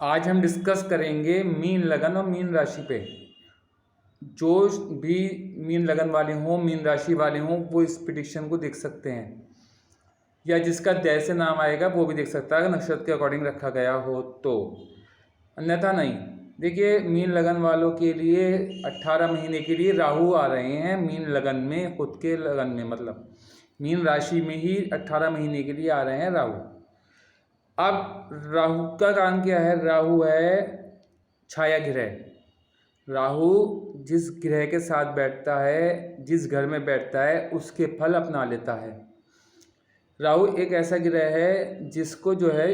आज हम डिस्कस करेंगे मीन लगन और मीन राशि पे। जो भी मीन लगन वाले हों, मीन राशि वाले हों, वो इस प्रिडिक्शन को देख सकते हैं, या जिसका जैसे नाम आएगा वो भी देख सकता है अगर नक्षत्र के अकॉर्डिंग रखा गया हो तो, अन्यथा नहीं। देखिए, मीन लगन वालों के लिए 18 महीने के लिए राहु आ रहे हैं मीन लगन में, खुद के लगन में, मतलब मीन राशि में ही 18 महीने के लिए आ रहे हैं राहु। अब राहु का कारण क्या है? राहु है छाया ग्रह। राहु जिस ग्रह के साथ बैठता है, जिस घर में बैठता है, उसके फल अपना लेता है। राहु एक ऐसा ग्रह है जिसको जो है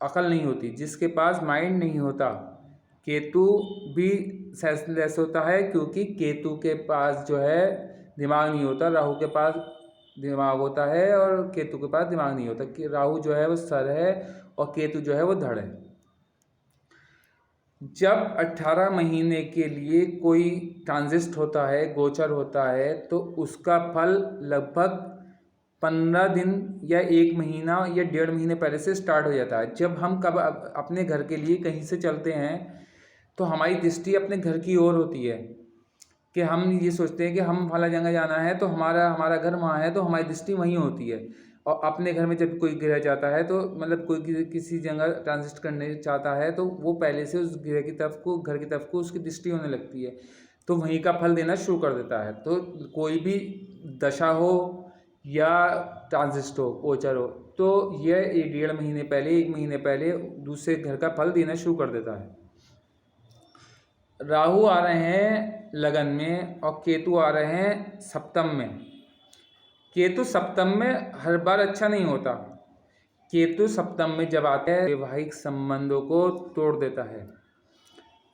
अकल नहीं होती, जिसके पास माइंड नहीं होता। केतु भी सेंसलेस होता है, क्योंकि केतु के पास जो है दिमाग नहीं होता, राहु के पास दिमाग होता है और केतु के पास दिमाग नहीं होता। कि राहु जो है वो सर है और केतु जो है वो धड़ है। जब 18 महीने के लिए कोई ट्रांजिस्ट होता है, गोचर होता है, तो उसका फल लगभग 15 दिन या 1 महीना या 1.5 महीने पहले से स्टार्ट हो जाता है। जब हम कब अपने घर के लिए कहीं से चलते हैं तो हमारी दृष्टि अपने घर की ओर होती है, कि हम ये सोचते हैं कि हम फला जगह जाना है तो हमारा घर वहाँ है, तो हमारी दृष्टि वहीं होती है। और अपने घर में जब कोई ग्रह जाता है तो मतलब कोई किसी जगह ट्रांजिट करने चाहता है तो वो पहले से उस ग्रह की तरफ को, घर की तरफ को उसकी दृष्टि होने लगती है, तो वहीं का फल देना शुरू कर देता है। तो कोई भी दशा हो या ट्रांजिट हो, गोचर हो, तो यह 1.5 महीने पहले, 1 महीने पहले दूसरे घर का फल देना शुरू कर देता है। राहु आ रहे हैं लगन में और केतु आ रहे हैं सप्तम में। केतु सप्तम में हर बार अच्छा नहीं होता। केतु सप्तम में जब आता है वैवाहिक संबंधों को तोड़ देता है,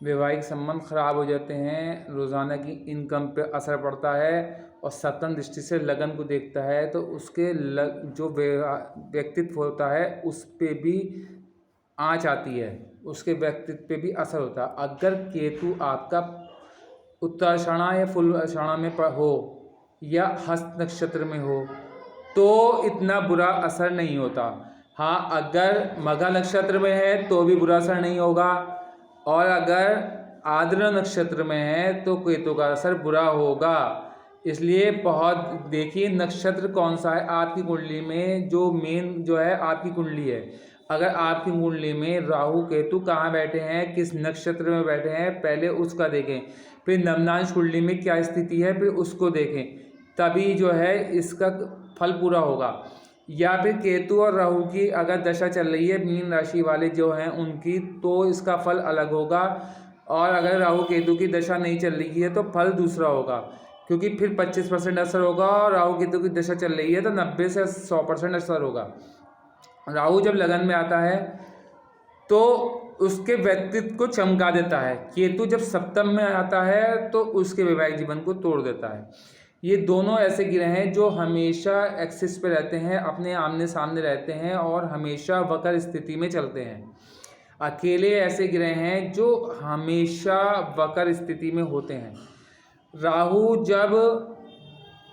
वैवाहिक संबंध खराब हो जाते हैं, रोज़ाना की इनकम पे असर पड़ता है। और सप्तम दृष्टि से लगन को देखता है तो उसके जो व्यक्तित्व होता है उस पे भी आँच आती है, उसके व्यक्तित्व पे भी असर होता है। अगर केतु आपका उत्तराषाढ़ा या फुलाषाढ़ा में हो या हस्त नक्षत्र में हो तो इतना बुरा असर नहीं होता। हाँ, अगर मघा नक्षत्र में है तो भी बुरा असर नहीं होगा, और अगर आद्र नक्षत्र में है तो केतु का असर बुरा होगा। इसलिए बहुत देखिए नक्षत्र कौन सा है आपकी कुंडली में, जो मेन जो है आपकी कुंडली है। अगर आपकी कुंडली में राहु केतु कहाँ बैठे हैं, किस नक्षत्र में बैठे हैं, पहले उसका देखें। फिर नवनांश कुंडली में क्या स्थिति है, फिर उसको देखें, तभी जो है इसका फल पूरा होगा। या फिर केतु और राहु की अगर दशा चल रही है मीन राशि वाले जो हैं उनकी, तो इसका फल अलग होगा। और अगर राहु केतु की दशा नहीं चल रही है तो फल दूसरा होगा, क्योंकि फिर 25% असर होगा, और राहु केतु की दशा चल रही है तो 90 से 100% असर होगा। राहु जब लगन में आता है तो उसके व्यक्तित्व को चमका देता है। केतु जब सप्तम में आता है तो उसके वैवाहिक जीवन को तोड़ देता है। ये दोनों ऐसे ग्रह हैं जो हमेशा एक्सिस पे रहते हैं, अपने आमने सामने रहते हैं और हमेशा वक्र स्थिति में चलते हैं। अकेले ऐसे ग्रह हैं जो हमेशा वक्र स्थिति में होते हैं। राहु जब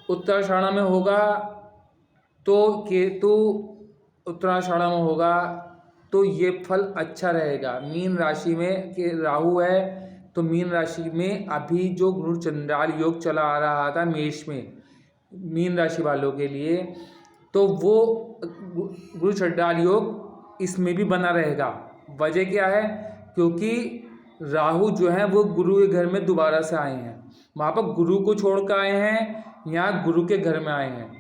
उत्तराषाढ़ा में होगा तो केतु उत्तराषाढ़ा में होगा, तो ये फल अच्छा रहेगा। मीन राशि में कि राहु है तो मीन राशि में अभी जो गुरु चंद्राल योग चला आ रहा था मेष में मीन राशि वालों के लिए, तो वो गुरु चंद्राल योग इसमें भी बना रहेगा। वजह क्या है? क्योंकि राहु जो है वो गुरु के घर में दोबारा से आए हैं, वहाँ पर गुरु को छोड़ कर आए हैं, यहाँ गुरु के घर में आए हैं,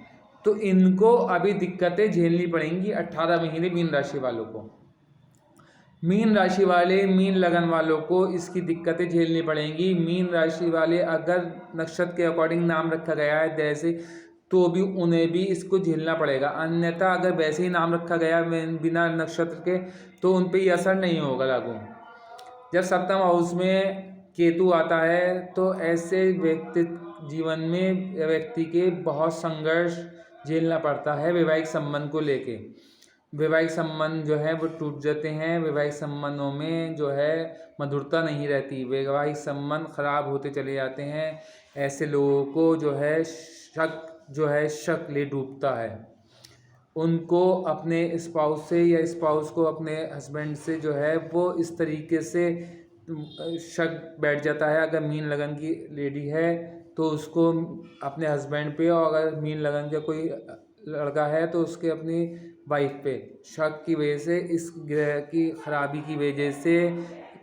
तो इनको अभी दिक्कतें झेलनी पड़ेंगी 18 महीने मीन राशि वालों को। मीन राशि वाले, मीन लगन वालों को इसकी दिक्कतें झेलनी पड़ेंगी। मीन राशि वाले अगर नक्षत्र के अकॉर्डिंग नाम रखा गया है जैसे, तो भी उन्हें भी इसको झेलना पड़ेगा। अन्यथा अगर वैसे ही नाम रखा गया बिना नक्षत्र के तो उन पर ये असर नहीं होगा लागू। जब सप्तम हाउस में केतु आता है तो ऐसे व्यक्ति जीवन में व्यक्ति के बहुत संघर्ष झेलना पड़ता है वैवाहिक संबंध को लेके। वैवाहिक संबंध जो है वो टूट जाते हैं, वैवाहिक संबंधों में जो है मधुरता नहीं रहती, वैवाहिक संबंध खराब होते चले जाते हैं। ऐसे लोगों को जो है शक ले डूबता है। उनको अपने स्पाउस से या स्पाउस को अपने हस्बैंड से जो है वो इस तरीके से शक बैठ जाता है। अगर मीन लगन की लेडी है तो उसको अपने हस्बैंड पे, और अगर मीन लगन का कोई लड़का है तो उसके अपनी वाइफ पे शक की वजह से, इस ग्रह की खराबी की वजह से,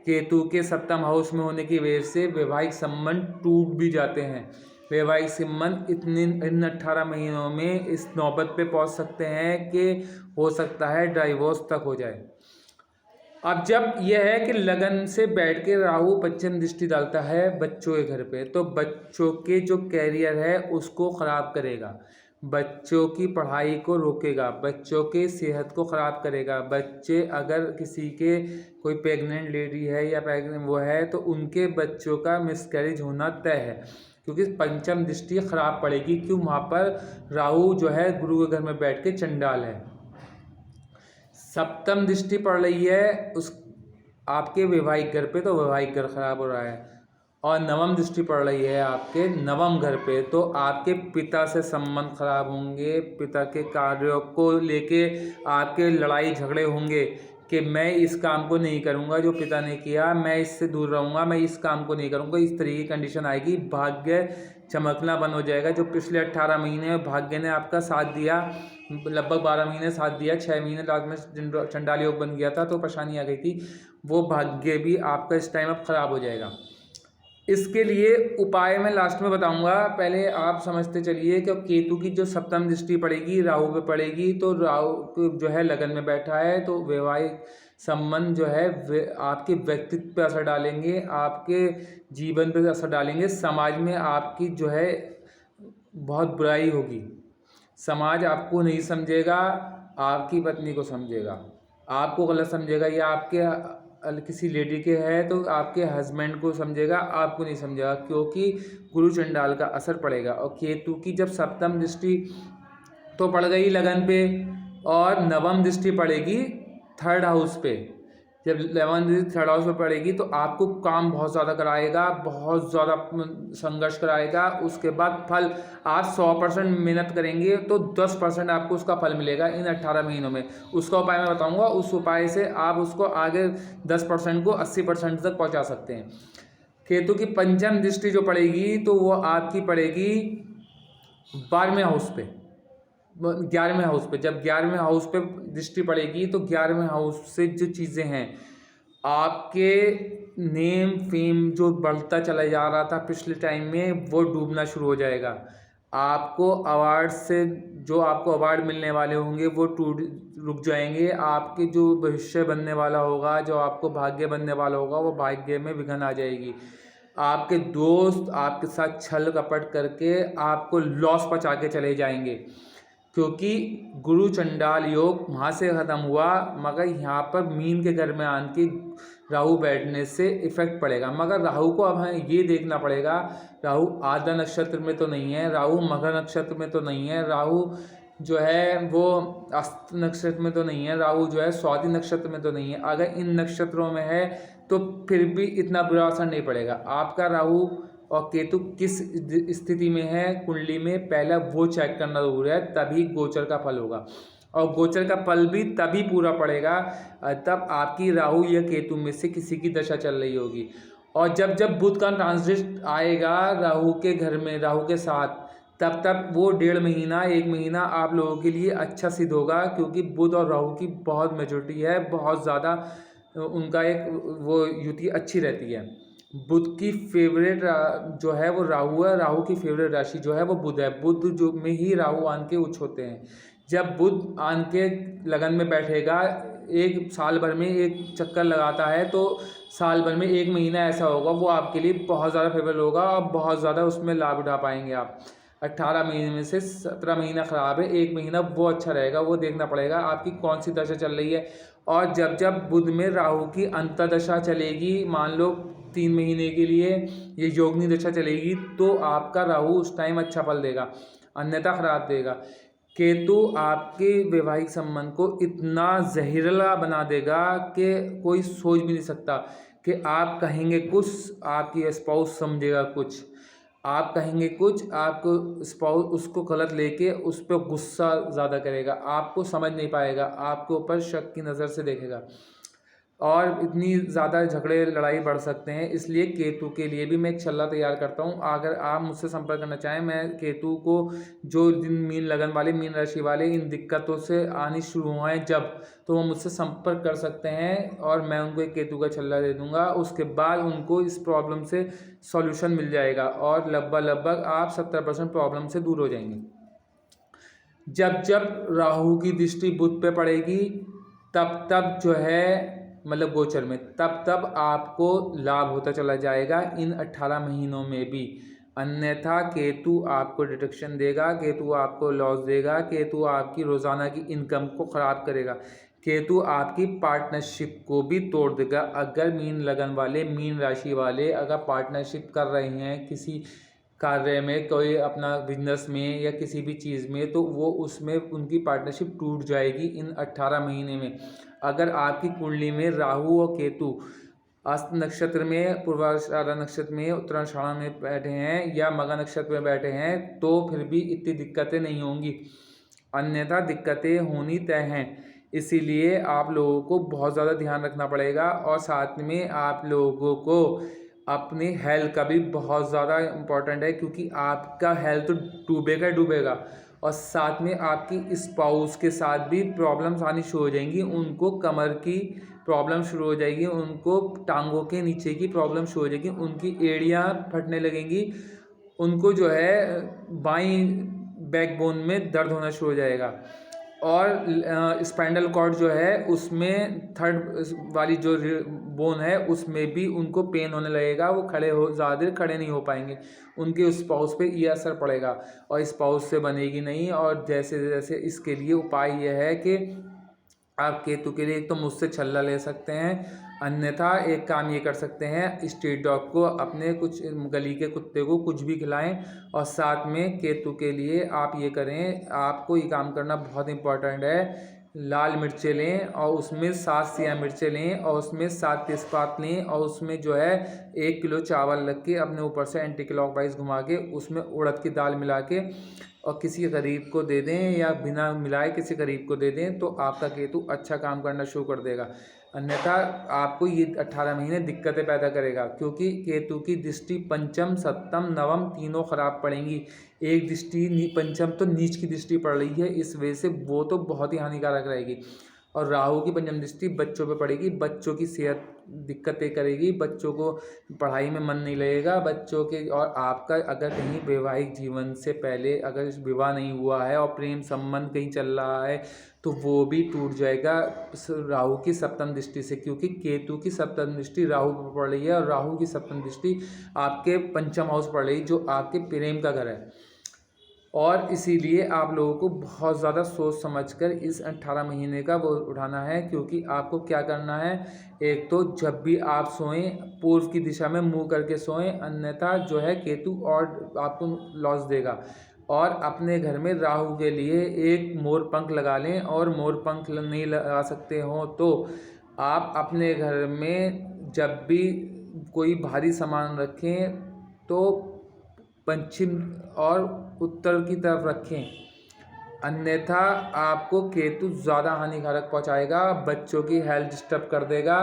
केतु के सप्तम हाउस में होने की वजह से वैवाहिक संबंध टूट भी जाते हैं। वैवाहिक संबंध इन 18 महीनों में इस नौबत पे पहुंच सकते हैं कि हो सकता है डाइवोर्स तक हो जाए। अब जब यह है कि लगन से बैठ के राहु पंचम दृष्टि डालता है बच्चों के घर पे, तो बच्चों के जो कैरियर है उसको ख़राब करेगा, बच्चों की पढ़ाई को रोकेगा, बच्चों के सेहत को ख़राब करेगा। बच्चे अगर किसी के कोई प्रेग्नेंट लेडी है या प्रेग्नेंट वो है तो उनके बच्चों का मिसकैरेज होना तय है, क्योंकि पंचम दृष्टि ख़राब पड़ेगी। क्यों? वहाँ पर राहु जो है गुरु के घर में बैठ के चंडाल है। सप्तम दृष्टि पड़ रही है उस आपके वैवाहिक घर पे, तो वैवाहिक घर खराब हो रहा है। और नवम दृष्टि पड़ रही है आपके नवम घर पे, तो आपके पिता से संबंध खराब होंगे, पिता के कार्यों को लेके आपके लड़ाई झगड़े होंगे कि मैं इस काम को नहीं करूंगा जो पिता ने किया, मैं इससे दूर रहूंगा, मैं इस काम को नहीं करूंगा। इस तरीके की कंडीशन आएगी। भाग्य चमकना बंद हो जाएगा। जो पिछले 18 महीने में भाग्य ने आपका साथ दिया, लगभग 12 महीने साथ दिया, 6 महीने लास्ट में चंडाल योग बन गया था तो परेशानी आ गई थी, वो भाग्य भी आपका इस टाइम अब खराब हो जाएगा। इसके लिए उपाय मैं लास्ट में बताऊंगा, पहले आप समझते चलिए कि केतु की जो सप्तम दृष्टि पड़ेगी राहु पे पड़ेगी, तो राहु जो है लगन में बैठा है, तो वैवाहिक संबंध जो है आपके व्यक्तित्व पे असर डालेंगे, आपके जीवन पे असर डालेंगे। समाज में आपकी जो है बहुत बुराई होगी, समाज आपको नहीं समझेगा, आपकी पत्नी को समझेगा, आपको गलत समझेगा, या आपके किसी लेडी के है तो आपके हस्बैंड को समझेगा, आपको नहीं समझेगा, क्योंकि गुरु चंडाल का असर पड़ेगा। और केतु की जब सप्तम दृष्टि तो पड़ गई लगन पे, और नवम दृष्टि पड़ेगी थर्ड हाउस पे, जब 11 थर्ड हाउस में पड़ेगी तो आपको काम बहुत ज़्यादा कराएगा, बहुत ज़्यादा संघर्ष कराएगा। उसके बाद फल, आप 100% मेहनत करेंगे तो 10% आपको उसका फल मिलेगा इन 18 महीनों में। उसका उपाय मैं बताऊंगा, उस उपाय से आप उसको आगे 10% को 80% तक पहुंचा सकते हैं। केतु की पंचम दृष्टि जो पड़ेगी तो वो आपकी पड़ेगी 12वें हाउस पे, 11वें हाउस पे। जब 11वें हाउस पे दृष्टि पड़ेगी तो 11वें हाउस से जो चीज़ें हैं, आपके नेम फेम जो बढ़ता चला जा रहा था पिछले टाइम में, वो डूबना शुरू हो जाएगा। आपको अवार्ड से जो आपको अवार्ड मिलने वाले होंगे वो रुक जाएंगे। आपके जो भविष्य बनने वाला होगा, जो आपको भाग्य बनने वाला होगा, वो भाग्य में विघ्न आ जाएगी। आपके दोस्त आपके साथ छल कपट करके आपको लॉस पहुंचा के चले जाएंगे, क्योंकि गुरु चंडाल योग वहाँ से ख़त्म हुआ, मगर यहाँ पर मीन के घर में आके राहु बैठने से इफेक्ट पड़ेगा। मगर राहु को अब हमें ये देखना पड़ेगा, राहु आधा नक्षत्र में तो नहीं है, राहु मगर नक्षत्र में तो नहीं है, राहु जो है वो अस्त नक्षत्र में तो नहीं है, राहु जो है स्वाति नक्षत्र में तो नहीं है। अगर इन नक्षत्रों में है तो फिर भी इतना बुरा असर नहीं पड़ेगा। आपका राहु और केतु किस स्थिति में है कुंडली में, पहला वो चेक करना जरूरी है, तभी गोचर का फल होगा। और गोचर का फल भी तभी पूरा पड़ेगा तब आपकी राहु या केतु में से किसी की दशा चल रही होगी। और जब जब बुध का ट्रांजिट आएगा राहु के घर में, राहु के साथ, तब तब वो 1.5 महीना 1 महीना आप लोगों के लिए अच्छा सिद्ध होगा, क्योंकि बुध और राहु की बहुत मेजॉरिटी है, बहुत ज़्यादा उनका एक वो युति अच्छी रहती है। बुध की फेवरेट जो है वो राहु है, राहु की फेवरेट राशि जो है वो बुध है। बुध जो में ही राहु आन के उच्च होते हैं। जब बुध आन के लगन में बैठेगा, एक साल भर में एक चक्कर लगाता है, तो साल भर में 1 महीना ऐसा होगा वो आपके लिए बहुत ज़्यादा फेवरेट होगा और बहुत ज़्यादा उसमें लाभ उठा पाएंगे आप। 18 महीने में से 17 महीना ख़राब है, 1 महीना वो अच्छा रहेगा। वो देखना पड़ेगा आपकी कौन सी दशा चल रही है। और जब जब बुध में राहु की अंतर्दशा चलेगी, मान लो 3 महीने के लिए ये योगनी दशा चलेगी, तो आपका राहु उस टाइम अच्छा फल देगा, अन्यथा खराब देगा। केतु आपके वैवाहिक संबंध को इतना जहरीला बना देगा कि कोई सोच भी नहीं सकता, कि आप कहेंगे कुछ, आपकी स्पाउस समझेगा कुछ। आप कहेंगे कुछ, आपको स्पाउस उसको गलत लेके उस पर गुस्सा ज़्यादा करेगा, आपको समझ नहीं पाएगा, आपके ऊपर शक की नज़र से देखेगा और इतनी ज़्यादा झगड़े लड़ाई बढ़ सकते हैं। इसलिए केतु के लिए भी मैं एक छल्ला तैयार करता हूँ। अगर आप मुझसे संपर्क करना चाहें, मैं केतु को जो दिन मीन लगन वाले, मीन राशि वाले इन दिक्कतों से आनी शुरू हुआ है जब, तो वो मुझसे संपर्क कर सकते हैं और मैं उनको एक केतु का छल्ला दे दूंगा। उसके बाद उनको इस प्रॉब्लम से सॉल्यूशन मिल जाएगा और लगभग आप 70% प्रॉब्लम से दूर हो जाएंगे। जब जब राहु की दृष्टि बुध पे पड़ेगी तब तब जो है, मतलब गोचर में, तब तब आपको लाभ होता चला जाएगा इन 18 महीनों में भी। अन्यथा केतु आपको डिडक्शन देगा, केतु आपको लॉस देगा, केतु आपकी रोज़ाना की इनकम को ख़राब करेगा, केतु आपकी पार्टनरशिप को भी तोड़ देगा। अगर मीन लगन वाले, मीन राशि वाले अगर पार्टनरशिप कर रहे हैं किसी कार्य में, कोई अपना बिजनेस में या किसी भी चीज़ में, तो वो उसमें उनकी पार्टनरशिप टूट जाएगी इन 18 महीने में। अगर आपकी कुंडली में राहु और केतु अस्त नक्षत्र में, पूर्वाषाढ़ा नक्षत्र में, उत्तराषाढ़ा में बैठे हैं या मघा नक्षत्र में बैठे हैं तो फिर भी इतनी दिक्कतें नहीं होंगी, अन्यथा दिक्कतें होनी तय हैं। इसीलिए आप लोगों को बहुत ज़्यादा ध्यान रखना पड़ेगा और साथ में आप लोगों को अपनी हेल्थ का भी बहुत ज़्यादा इम्पोर्टेंट है, क्योंकि आपका हेल्थ तो डूबेगा डूबेगा और साथ में आपकी स्पाउस के साथ भी प्रॉब्लम्स आनी शुरू हो जाएंगी। उनको कमर की प्रॉब्लम शुरू हो जाएगी, उनको टांगों के नीचे की प्रॉब्लम शुरू हो जाएगी, उनकी एड़ियाँ फटने लगेंगी, उनको जो है बाईं बैकबोन में दर्द होना शुरू हो जाएगा और स्पाइनल कॉर्ड जो है उसमें थर्ड वाली जो बोन है उसमें भी उनको पेन होने लगेगा, वो खड़े हो ज़्यादा देर खड़े नहीं हो पाएंगे, उनके स्पाउस पे ये असर पड़ेगा और स्पाउस से बनेगी नहीं। और जैसे जैसे इसके लिए उपाय यह है कि आप केतु के लिए एक तो मुझसे छल्ला ले सकते हैं, अन्यथा एक काम ये कर सकते हैं, स्ट्रीट डॉग को, अपने कुछ गली के कुत्ते को कुछ भी खिलाएं और साथ में केतु के लिए आप ये करें, आपको ये काम करना बहुत इम्पोर्टेंट है। लाल मिर्चें लें और उसमें 7 सिया मिर्चें लें और उसमें 7 तेज़पात लें और उसमें जो है 1 किलो चावल रख के अपने ऊपर से एंटी क्लॉकवाइज घुमा के उसमें उड़द की दाल मिला के और किसी गरीब को दे दें या बिना मिलाए किसी गरीब को दे दें, तो आपका केतु अच्छा काम करना शुरू कर देगा। अन्यथा आपको ये 18 महीने दिक्कतें पैदा करेगा, क्योंकि केतु की दृष्टि पंचम, सप्तम, नवम तीनों खराब पड़ेंगी। एक दृष्टि पंचम तो नीच की दृष्टि पड़ रही है, इस वजह से वो तो बहुत ही हानिकारक रहेगी। और राहु की पंचम दृष्टि बच्चों पे पड़ेगी, बच्चों की सेहत दिक्कतें करेगी, बच्चों को पढ़ाई में मन नहीं लगेगा बच्चों के। और आपका अगर कहीं वैवाहिक जीवन से पहले अगर विवाह नहीं हुआ है और प्रेम संबंध कहीं चल रहा है तो वो भी टूट जाएगा राहु की सप्तम दृष्टि से, क्योंकि केतु की सप्तम दृष्टि राहु पर पड़ रही है और राहु की सप्तम दृष्टि आपके पंचम हाउस पड़ रही है जो आपके प्रेम का घर है। और इसीलिए आप लोगों को बहुत ज़्यादा सोच समझकर इस 18 महीने का वो उठाना है, क्योंकि आपको क्या करना है, एक तो जब भी आप सोएं पूर्व की दिशा में मुंह करके सोएं, अन्यथा जो है केतु और आपको लॉस देगा। और अपने घर में राहु के लिए एक मोर पंख लगा लें, और मोर पंख नहीं लगा सकते हो तो आप अपने घर में जब भी कोई भारी सामान रखें तो पश्चिम और उत्तर की तरफ रखें, अन्यथा आपको केतु ज़्यादा हानिकारक पहुंचाएगा, बच्चों की हेल्थ डिस्टर्ब कर देगा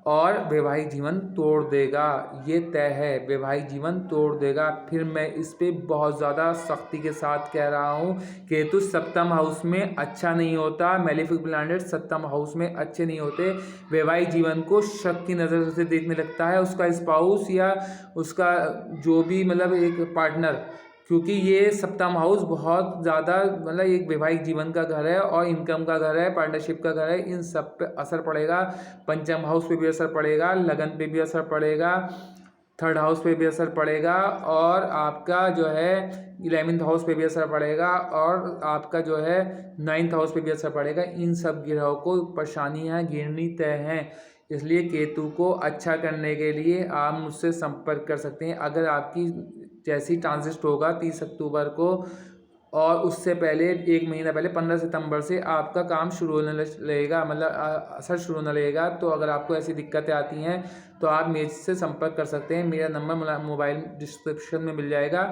और वैवाहिक जीवन तोड़ देगा। ये तय है, वैवाहिक जीवन तोड़ देगा। फिर मैं इस पे बहुत ज़्यादा सख्ती के साथ कह रहा हूँ, केतु सप्तम हाउस में अच्छा नहीं होता, मैलेफिक प्लैनेट सप्तम हाउस में अच्छे नहीं होते। वैवाहिक जीवन को शक की नज़र से देखने लगता है उसका स्पाउस या उसका जो भी मतलब एक पार्टनर, क्योंकि ये सप्तम हाउस बहुत ज़्यादा मतलब एक वैवाहिक जीवन का घर है और इनकम का घर है, पार्टनरशिप का घर है, इन सब पे असर पड़ेगा। पंचम हाउस पे भी असर पड़ेगा, लगन पे भी असर पड़ेगा, थर्ड हाउस पे भी असर पड़ेगा और आपका जो है 11th हाउस पे भी असर पड़ेगा और आपका जो है 9th हाउस पे भी असर पड़ेगा। इन सब ग्रहों को परेशानियाँ गिरनी तय हैं। इसलिए केतु को अच्छा करने के लिए आप मुझसे संपर्क कर सकते हैं। अगर आपकी जैसी ट्रांजिट होगा 30 अक्टूबर को और उससे पहले 1 महीना पहले 15 सितंबर से आपका काम शुरू होने लगेगा, मतलब असर शुरू होने लगेगा। तो अगर आपको ऐसी दिक्कतें आती हैं तो आप मेरे से संपर्क कर सकते हैं। मेरा नंबर मोबाइल डिस्क्रिप्शन में मिल जाएगा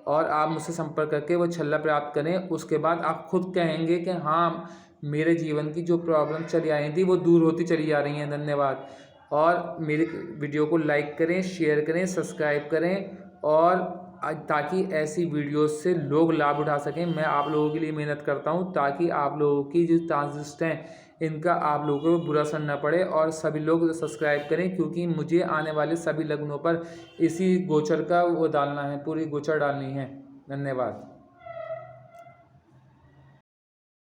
और आप मुझसे संपर्क करके वो छल्ला प्राप्त करें। उसके बाद आप खुद कहेंगे कि हाँ, मेरे जीवन की जो प्रॉब्लम चली आ रही थी वो दूर होती चली जा रही हैं। धन्यवाद। और मेरे वीडियो को लाइक करें, शेयर करें, सब्सक्राइब करें और ताकि ऐसी वीडियोस से लोग लाभ उठा सकें। मैं आप लोगों के लिए मेहनत करता हूं ताकि आप लोगों की जो ट्रांजिस्ट हैं इनका आप लोगों को बुरा असर न पड़े। और सभी लोग सब्सक्राइब करें क्योंकि मुझे आने वाले सभी लग्नों पर इसी गोचर का वो डालना है, पूरी गोचर डालनी है। धन्यवाद।